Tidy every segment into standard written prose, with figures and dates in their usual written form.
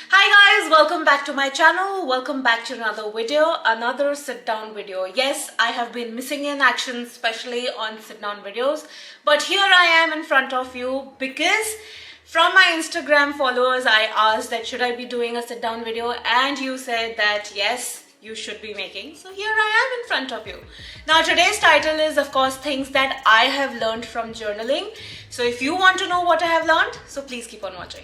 Hi guys, welcome back to my channel. Welcome back to another video, another sit down video. Yes, I have been missing in action, especially on sit down videos, but here I am in front of you because from my Instagram followers I asked that should I be doing a sit down video, and you said that yes, you should be making. So here I am in front of you. Now today's title is of course things that I have learned from journaling. So if you want to know what I have learned, so please keep on watching.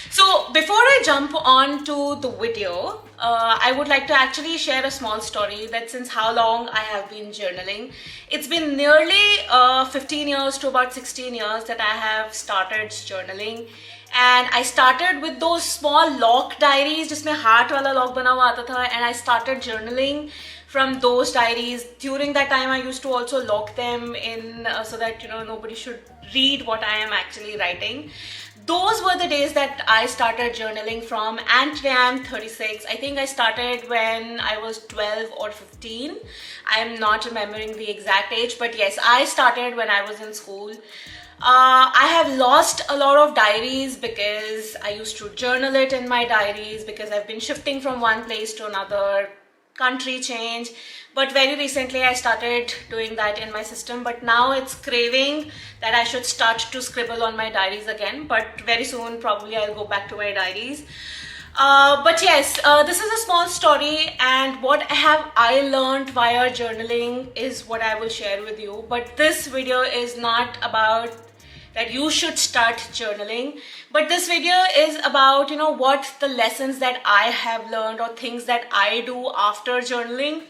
So before I jump on to the video, I would like to actually share a small story that since how long I have been journaling. It's been nearly 15 years to about 16 years that I have started journaling. And I started with those small lock diaries, जिसमें heart वाला lock बना हुआ आता था, and I started journaling from those diaries. During that time I used to also lock them in so that nobody should read what I am actually writing. Those were the days that I started journaling from, and today I'm 36. I think I started when I was 12 or 15. I am not remembering the exact age, but yes, I started when I was in school. I have lost a lot of diaries because I used to journal it in my diaries because I've been shifting from one place to another, country change, but very recently I started doing that in my system. But now it's craving that I should start to scribble on my diaries again, but very soon probably I'll go back to my diaries. But yes, this is a small story, and what have I learned via journaling is what I will share with you. But this video is not about that you should start journaling, but this video is about what the lessons that I have learned or things that I do after journaling,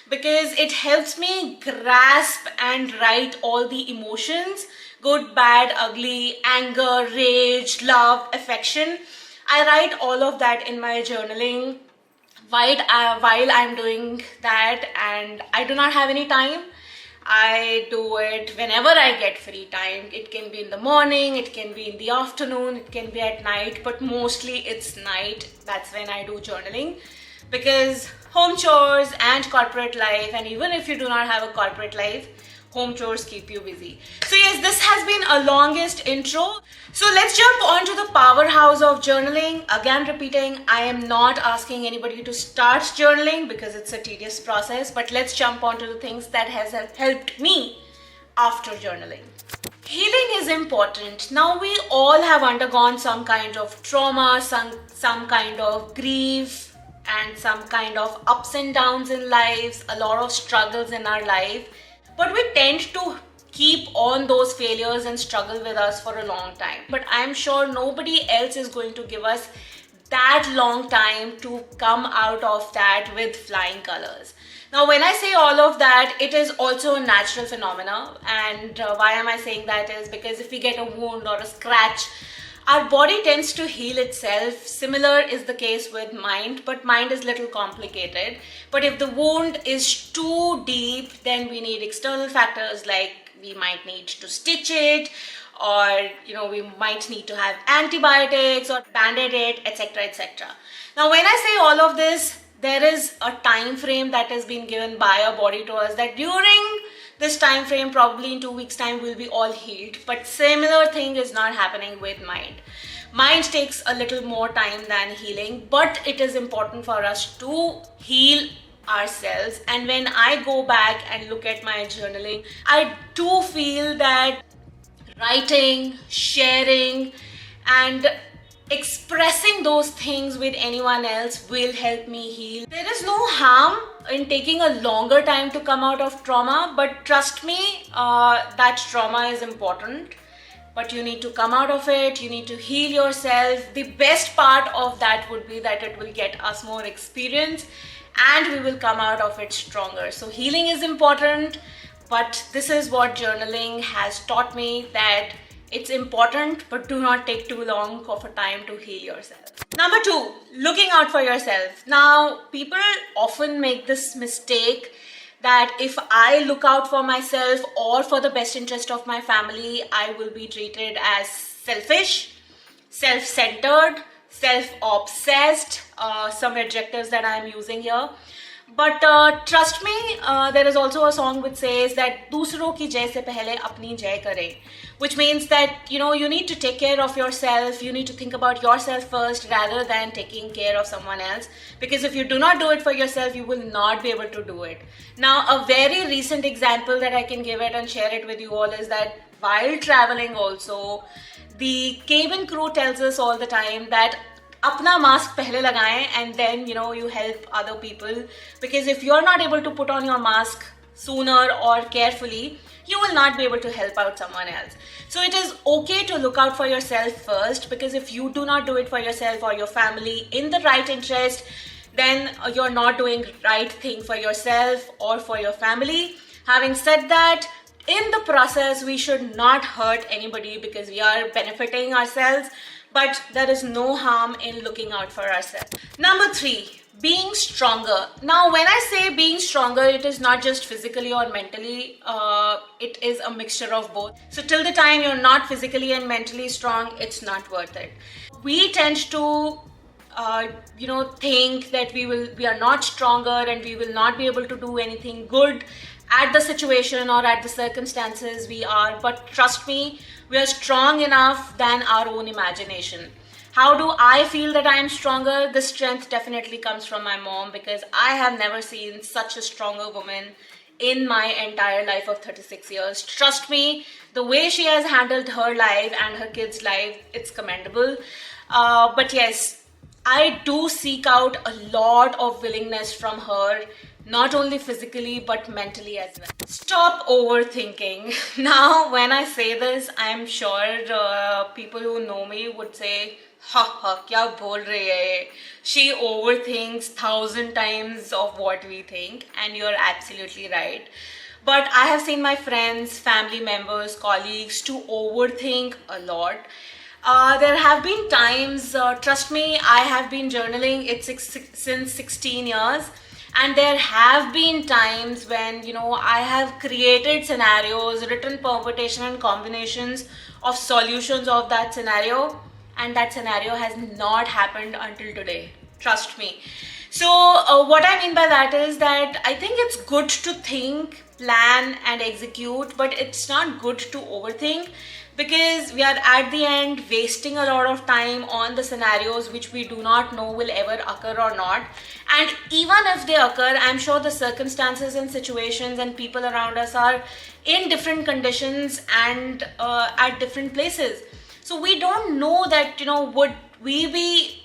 because it helps me grasp and write all the emotions, good, bad, ugly, anger, rage, love, affection. I write all of that in my journaling while I'm doing that, and I do not have any time. I do it whenever I get free time. It can be in the morning, it can be in the afternoon, it can be at night, but mostly it's night. That's when I do journaling, because home chores and corporate life, and even if you do not have a corporate life, home chores keep you busy. So yes, this has been a longest intro. So let's jump on to the powerhouse of journaling. Again repeating, I am not asking anybody to start journaling because it's a tedious process, but let's jump on to the things that has helped me after journaling. Healing is important. Now we all have undergone some kind of trauma, some kind of grief, and some kind of ups and downs in lives, a lot of struggles in our life. But we tend to keep on those failures and struggle with us for a long time. But I'm sure nobody else is going to give us that long time to come out of that with flying colors. Now, when I say all of that, it is also a natural phenomena. And why am I saying that is because if we get a wound or a scratch, our body tends to heal itself. Similar is the case with mind, but mind is little complicated. But if the wound is too deep, then we need external factors, like we might need to stitch it, or we might need to have antibiotics or band-aid it, etc., etc. Now when I say all of this, there is a time frame that has been given by our body to us, that during this time frame, probably in 2 weeks time, we'll be all healed. But similar thing is not happening with mind. Mind takes a little more time than healing, but it is important for us to heal ourselves. And when I go back and look at my journaling, I do feel that writing, sharing, and expressing those things with anyone else will help me heal. There is no harm in taking a longer time to come out of trauma, but trust me, that trauma is important. But you need to come out of it, you need to heal yourself. The best part of that would be that it will get us more experience and we will come out of it stronger. So healing is important, but this is what journaling has taught me, that it's important, but do not take too long of a time to heal yourself. Number 2, looking out for yourself. Now, people often make this mistake that if I look out for myself or for the best interest of my family, I will be treated as selfish, self-centered, self-obsessed, some adjectives that I'm using here. But trust me, there is also a song which says that दूसरों की जय से पहले अपनी जय करें, which means that you need to take care of yourself. You need to think about yourself first rather than taking care of someone else, because if you do not do it for yourself, you will not be able to do it. Now, a very recent example that I can give it and share it with you all is that while traveling also, the cabin crew tells us all the time that अपना mask पहले लगाएं and then you help other people, because if you're not able to put on your mask sooner or carefully, you will not be able to help out someone else. So it is okay to look out for yourself first, because if you do not do it for yourself or your family in the right interest, then you're not doing right thing for yourself or for your family. Having said that, in the process we should not hurt anybody, because we are benefiting ourselves, but there is no harm in looking out for ourselves. Number 3, being stronger. Now, when I say being stronger, it is not just physically or mentally, it is a mixture of both. So till the time you're not physically and mentally strong, it's not worth it. We tend to think that we are not stronger and we will not be able to do anything good at the situation or at the circumstances we are. But trust me, we are strong enough than our own imagination. How do I feel that I am stronger? The strength definitely comes from my mom, because I have never seen such a stronger woman in my entire life of 36 years. Trust me, the way she has handled her life and her kids' life, it's commendable. But yes, I do seek out a lot of willingness from her, not only physically but mentally as well. Stop overthinking. Now, when I say this, I'm sure people who know me would say, ha ha, kya bol rahi hai? She overthinks 1,000 times of what we think, and you're absolutely right. But I have seen my friends, family members, colleagues to overthink a lot. There have been times, trust me, I have been journaling since 16 years. And there have been times when, I have created scenarios, written permutation and combinations of solutions of that scenario. And that scenario has not happened until today. Trust me. So what I mean by that is that I think it's good to think, plan and execute, but it's not good to overthink, because we are at the end wasting a lot of time on the scenarios which we do not know will ever occur or not. And even if they occur, I'm sure the circumstances and situations and people around us are in different conditions and at different places. So we don't know that, would we be,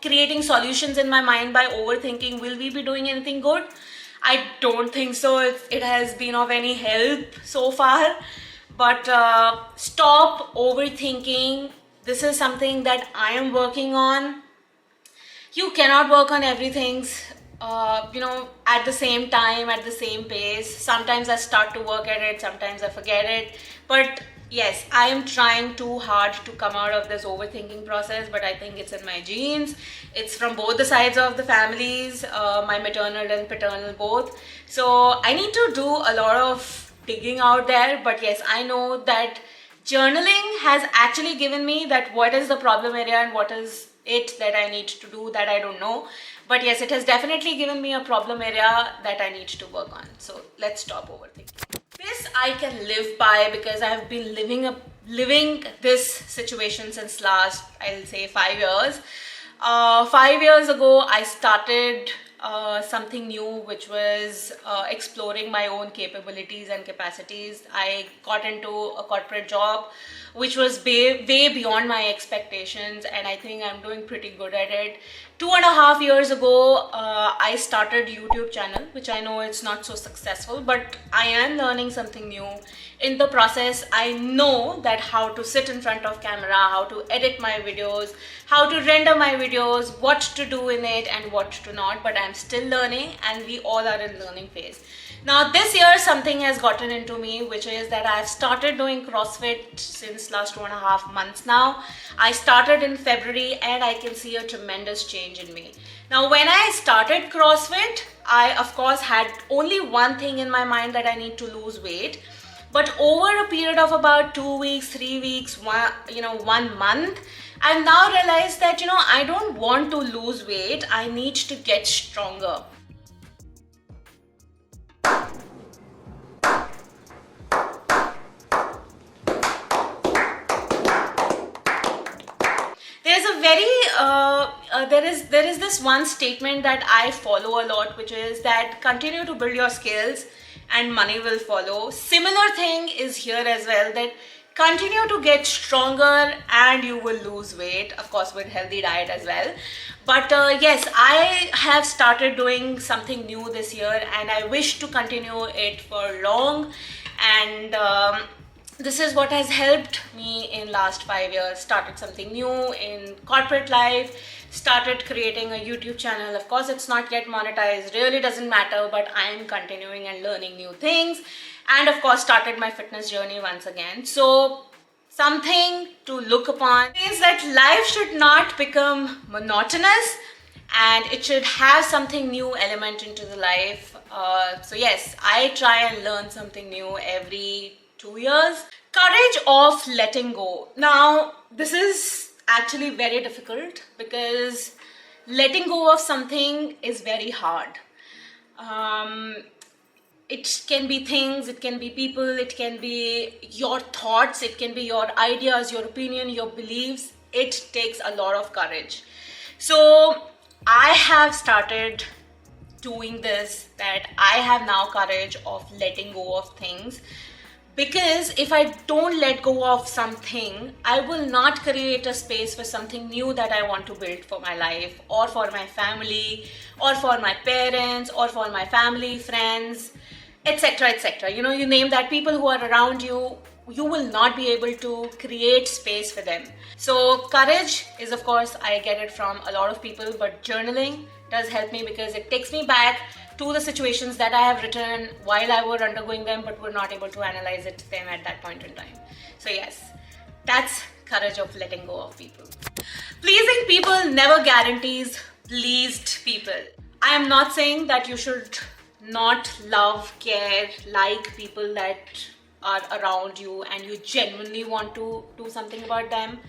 creating solutions in my mind by overthinking? Will we be doing anything good? I don't think so. It has been of any help so far. But stop overthinking. This is something that I am working on. You cannot work on everything, at the same time, at the same pace. Sometimes I start to work at it, sometimes I forget it. But yes, I am trying too hard to come out of this overthinking process, but I think it's in my genes. It's from both the sides of the families, my maternal and paternal both. So I need to do a lot of digging out there. But yes, I know that journaling has actually given me that what is the problem area and what is it that I need to do that I don't know. But yes, it has definitely given me a problem area that I need to work on. So let's stop overthinking. This I can live by, because I have been living this situation since last, I'll say, 5 years. 5 years ago, I started something new, which was exploring my own capabilities and capacities. I got into a corporate job which was way beyond my expectations, and I think I'm doing pretty good at it. 2.5 years ago, I started YouTube channel, which I know it's not so successful, but I am learning something new. In the process, I know that how to sit in front of camera, how to edit my videos, how to render my videos, what to do in it and what to not, but I'm still learning, and we all are in learning phase. Now this year something has gotten into me, which is that I've started doing CrossFit since last 2.5 months now. I started in February and I can see a tremendous change in me. Now when I started CrossFit, I of course had only one thing in my mind, that I need to lose weight. But over a period of about 2 weeks, 3 weeks, 1 month, I've now realized that, I don't want to lose weight. I need to get stronger. a very there is this one statement that I follow a lot, which is that continue to build your skills and money will follow. Similar thing is here as well, that continue to get stronger and you will lose weight, of course with healthy diet as well. But yes, I have started doing something new this year and I wish to continue it for long. And this is what has helped me in last 5 years. Started something new in corporate life, started creating a YouTube channel. Of course it's not yet monetized, really doesn't matter, but I am continuing and learning new things. And of course started my fitness journey once again. So something to look upon is that life should not become monotonous and it should have something new element into the life. So yes, I try and learn something new every 2 years. Courage of letting go. Now, this is actually very difficult because letting go of something is very hard. It can be things, it can be people, it can be your thoughts, it can be your ideas, your opinion, your beliefs. It takes a lot of courage. So I have started doing this, that I have now courage of letting go of things, because if I don't let go of something, I will not create a space for something new that I want to build for my life or for my family or for my parents or for my family, friends, etc., etc. You know, you name that, people who are around you, you will not be able to create space for them. So courage is, of course, I get it from a lot of people, but journaling does help me because it takes me back to the situations that I have written while I were undergoing them, but were not able to analyze them at that point in time. So yes, that's courage of letting go of people. Pleasing people never guarantees pleased people. I am not saying that you should not love, care, like people that are around you and you genuinely want to do something about them.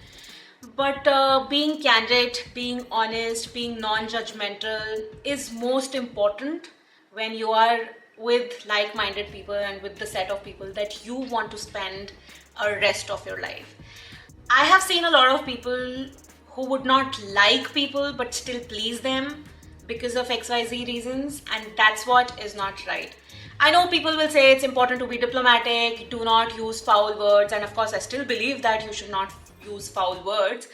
But being candid, being honest, being non-judgmental is most important when you are with like-minded people and with the set of people that you want to spend a rest of your life. I have seen a lot of people who would not like people but still please them because of XYZ reasons, and that's what is not right. I know people will say it's important to be diplomatic, do not use foul words, and of course I still believe that you should not use foul words,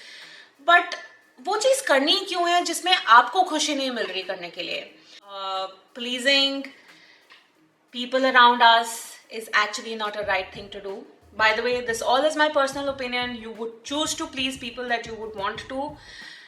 but वो चीज़ करनी क्यों है जिसमें आपको खुशी नहीं मिल रही करने के लिए? Pleasing people around us is actually not a right thing to do. By the way, this all is my personal opinion. You would choose to please people that you would want to.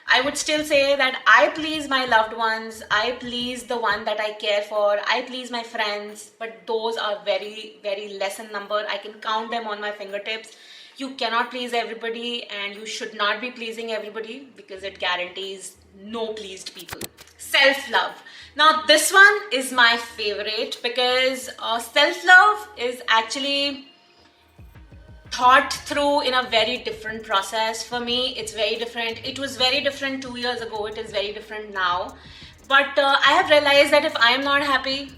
I would still say that I please my loved ones, I please the one that I care for, I please my friends, but those are very, very less in number. I can count them on my fingertips. You cannot please everybody and you should not be pleasing everybody because it guarantees no pleased people. Self-love. Now this one is my favorite because self-love is actually thought through in a very different process. For me, it's very different. It was very different 2 years ago. It is very different now. But I have realized that if I am not happy,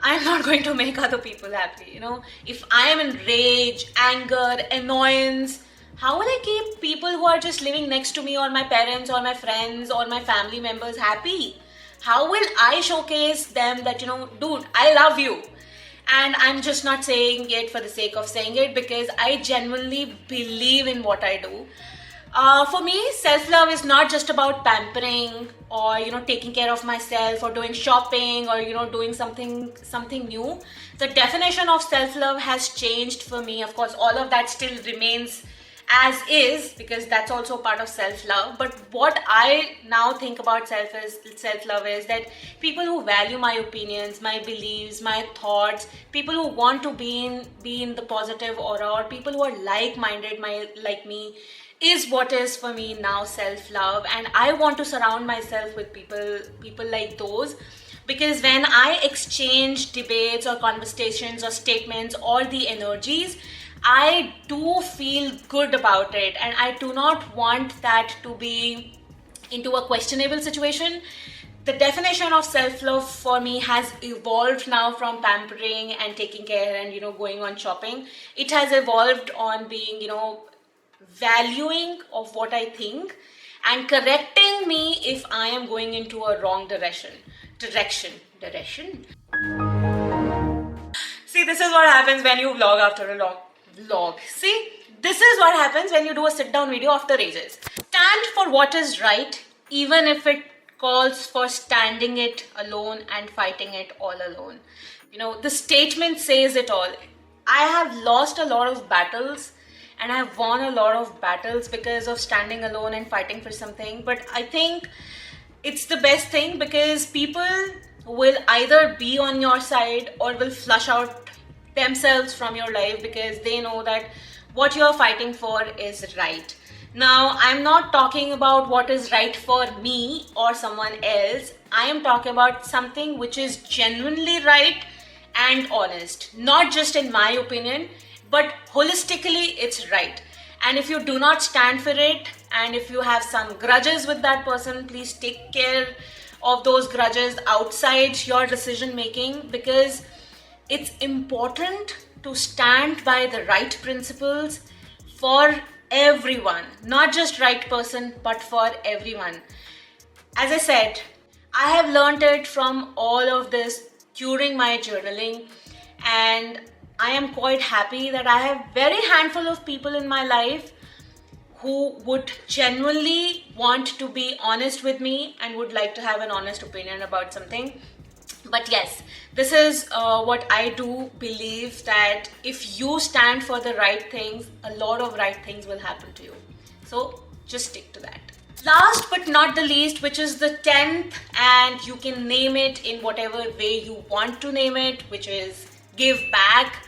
I am not going to make other people happy. You know, if I am in rage, anger, annoyance, how will I keep people who are just living next to me or my parents or my friends or my family members happy? How will I showcase them that, you know, dude, I love you? And I'm just not saying it for the sake of saying it because I genuinely believe in what I do. For me, self-love is not just about pampering or, you know, taking care of myself or doing shopping or, you know, doing something new. The definition of self-love has changed for me. Of course, all of that still remains as is because that's also part of self-love. But what I now think about self-love is that people who value my opinions, my beliefs, my thoughts, people who want to be in the positive aura, or people who are like-minded like me, is what is for me now self-love. And I want to surround myself with people like those, because when I exchange debates or conversations or statements or the energies, I do feel good about it, and I do not want that to be into a questionable situation. The definition of self-love for me has evolved now from pampering and taking care and, you know, going on shopping. It has evolved on being, you know, valuing of what I think and correcting me if I am going into a wrong direction. See, this is what happens when you vlog after a long vlog. See, this is what happens when you do a sit down video after ages. Stand for what is right, even if it calls for standing it alone and fighting it all alone. You know, the statement says it all. I have lost a lot of battles and I have won a lot of battles because of standing alone and fighting for something. But I think it's the best thing because people will either be on your side or will flush out themselves from your life because they know that what you're fighting for is right. Now, I'm not talking about what is right for me or someone else. I am talking about something which is genuinely right and honest. Not just in my opinion, but holistically it's right. And if you do not stand for it, and if you have some grudges with that person, please take care of those grudges outside your decision making, because it's important to stand by the right principles for everyone, not just right person, but for everyone. As I said, I have learned it from all of this during my journaling, and I am quite happy that I have very handful of people in my life who would genuinely want to be honest with me and would like to have an honest opinion about something. But yes, this is what I do believe, that if you stand for the right things, a lot of right things will happen to you. So just stick to that. Last but not the least, which is the 10th, and you can name it in whatever way you want to name it, which is give back,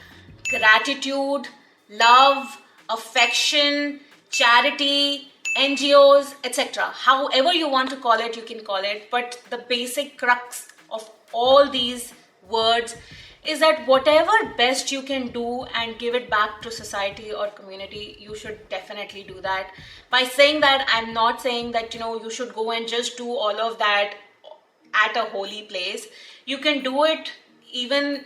gratitude, love, affection, charity, NGOs, etc. However you want to call it, you can call it. But the basic crux of all these words is that whatever best you can do and give it back to society or community, you should definitely do that. By saying that, I'm not saying that, you should go and just do all of that at a holy place. You can do it even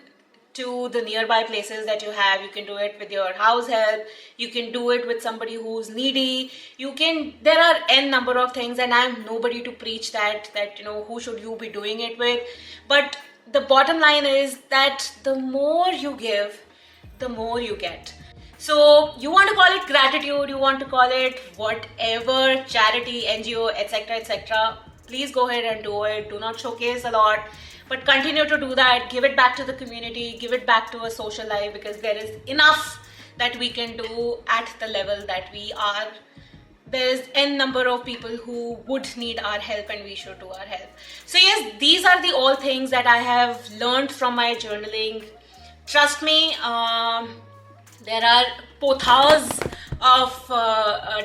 to the nearby places that you have. You can do it with your house help. You can do it with somebody who's needy. There are n number of things, and I'm nobody to preach that who should you be doing it with. But the bottom line is that the more you give, the more you get. So you want to call it gratitude, you want to call it whatever, charity, NGO, etc., etc. Please go ahead and do it. Do not showcase a lot, but continue to do that. Give it back to the community, give it back to a social life, because there is enough that we can do at the level that we are. There's n number of people who would need our help, and we should do our help. So yes, these are the all things that I have learned from my journaling. Trust me, there are pothas of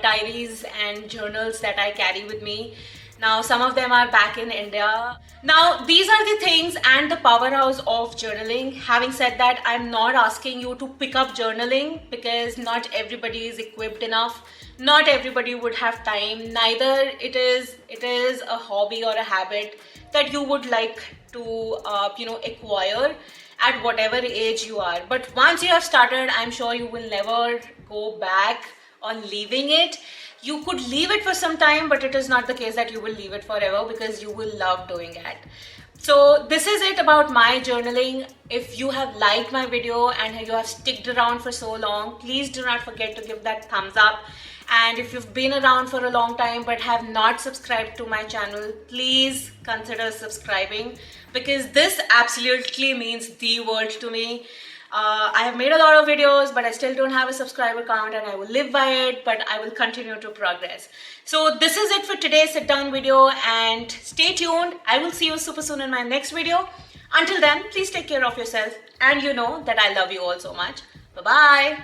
diaries and journals that I carry with me. Now, some of them are back in India. Now, these are the things and the powerhouse of journaling. Having said that, I'm not asking you to pick up journaling because not everybody is equipped enough. Not everybody would have time. Neither it is a hobby or a habit that you would like to acquire at whatever age you are. But once you have started, I'm sure you will never go back on leaving it. You could leave it for some time, but it is not the case that you will leave it forever, because you will love doing it. So this is it about my journaling. If you have liked my video and you have sticked around for so long, please do not forget to give that thumbs up. And if you've been around for a long time but have not subscribed to my channel, please consider subscribing, because this absolutely means the world to me. I have made a lot of videos, but I still don't have a subscriber count, and I will live by it, but I will continue to progress. So this is it for today's sit down video, and stay tuned. I will see you super soon in my next video. Until then, please take care of yourself, and you know that I love you all so much. Bye-bye.